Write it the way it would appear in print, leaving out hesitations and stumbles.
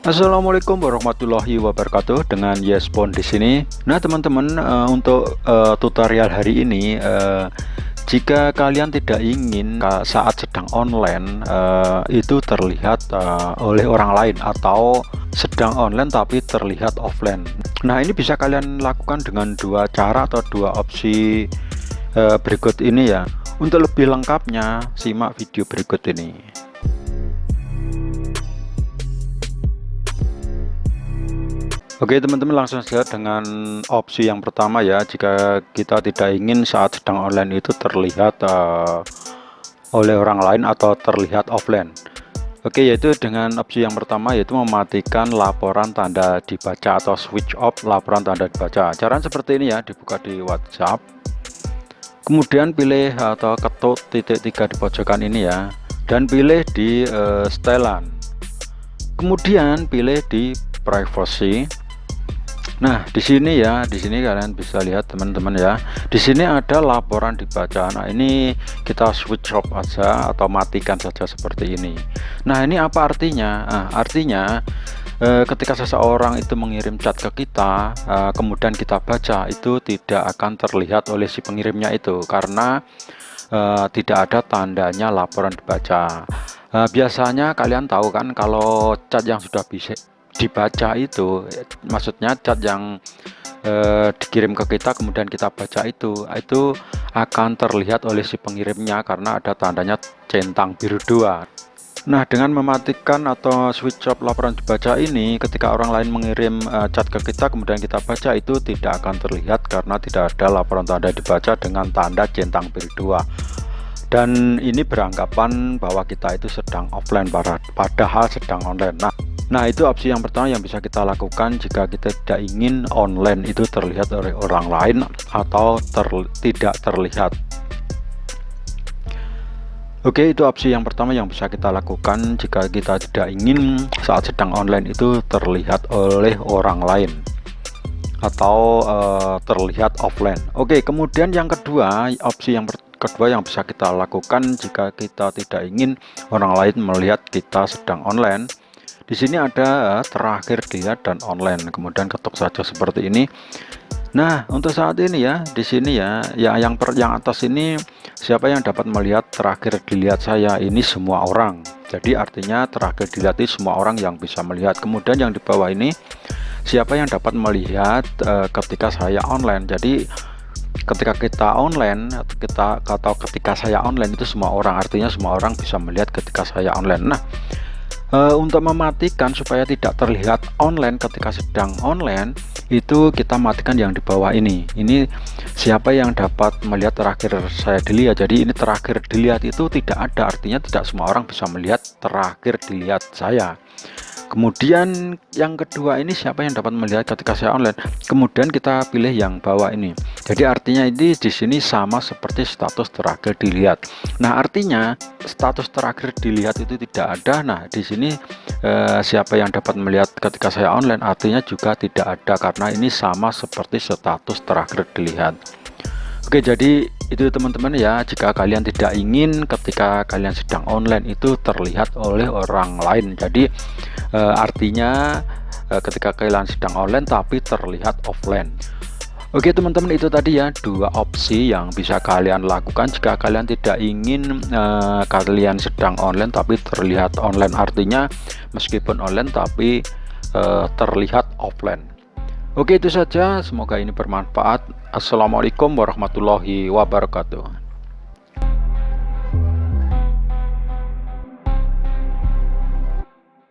Assalamualaikum warahmatullahi wabarakatuh. Dengan Yespon di sini. Nah, teman-teman, untuk tutorial hari ini, jika kalian tidak ingin saat sedang online itu terlihat oleh orang lain, atau sedang online tapi terlihat offline. Nah, ini bisa kalian lakukan dengan dua cara atau dua opsi berikut ini ya. Untuk lebih lengkapnya, simak video berikut ini. Oke teman-teman, langsung saja dengan opsi yang pertama ya. Jika kita tidak ingin saat sedang online itu terlihat oleh orang lain atau terlihat offline. Oke, yaitu dengan opsi yang pertama, yaitu mematikan laporan tanda dibaca atau switch off laporan tanda dibaca. Caranya seperti ini ya, dibuka di WhatsApp, kemudian pilih atau ketuk titik 3 di pojokan ini ya, dan pilih di setelan, kemudian pilih di privacy. Nah, di sini ya, di sini kalian bisa lihat teman-teman ya. Di sini ada laporan dibaca. Nah, ini kita switch off aja atau matikan saja seperti ini. Nah, ini apa artinya? Nah, artinya ketika seseorang itu mengirim chat ke kita, kemudian kita baca, itu tidak akan terlihat oleh si pengirimnya itu karena tidak ada tandanya laporan dibaca. Biasanya kalian tahu kan, kalau chat yang sudah bisa dibaca itu, maksudnya chat yang dikirim ke kita kemudian kita baca, itu akan terlihat oleh si pengirimnya karena ada tandanya centang biru 2. Nah, dengan mematikan atau switch off laporan dibaca ini, ketika orang lain mengirim chat ke kita kemudian kita baca, itu tidak akan terlihat karena tidak ada laporan tanda dibaca dengan tanda centang biru 2. Dan ini beranggapan bahwa kita itu sedang offline padahal sedang online. Nah, itu opsi yang pertama yang bisa kita lakukan jika kita tidak ingin online itu terlihat oleh orang lain atau tidak terlihat. Oke, itu opsi yang pertama yang bisa kita lakukan jika kita tidak ingin saat sedang online itu terlihat oleh orang lain atau terlihat offline. Oke, kemudian yang kedua, opsi yang kedua yang bisa kita lakukan jika kita tidak ingin orang lain melihat kita sedang online. Di sini ada terakhir dilihat dan online, kemudian ketuk saja seperti ini. Nah, untuk saat ini ya, di sini ya, yang atas ini, siapa yang dapat melihat terakhir dilihat saya, ini semua orang. Jadi artinya terakhir dilihat itu semua orang yang bisa melihat. Kemudian yang di bawah ini, siapa yang dapat melihat ketika saya online. Jadi ketika kita online, atau ketika saya online itu semua orang, artinya semua orang bisa melihat ketika saya online. Nah, untuk mematikan supaya tidak terlihat online ketika sedang online, itu kita matikan yang di bawah ini. Ini siapa yang dapat melihat terakhir saya dilihat. Jadi ini terakhir dilihat itu tidak ada, artinya tidak semua orang bisa melihat terakhir dilihat saya. Kemudian yang kedua ini, siapa yang dapat melihat ketika saya online, kemudian kita pilih yang bawah ini. Jadi artinya ini di sini sama seperti status terakhir dilihat. Nah, artinya status terakhir dilihat itu tidak ada. Nah, di sini siapa yang dapat melihat ketika saya online, artinya juga tidak ada karena ini sama seperti status terakhir dilihat. Oke, jadi itu teman-teman ya, jika kalian tidak ingin ketika kalian sedang online itu terlihat oleh orang lain. Jadi artinya ketika kalian sedang online tapi terlihat offline. Oke teman-teman, itu tadi ya dua opsi yang bisa kalian lakukan jika kalian tidak ingin kalian sedang online tapi terlihat online, artinya meskipun online tapi terlihat offline. Oke, itu saja, semoga ini bermanfaat. Assalamualaikum warahmatullahi wabarakatuh.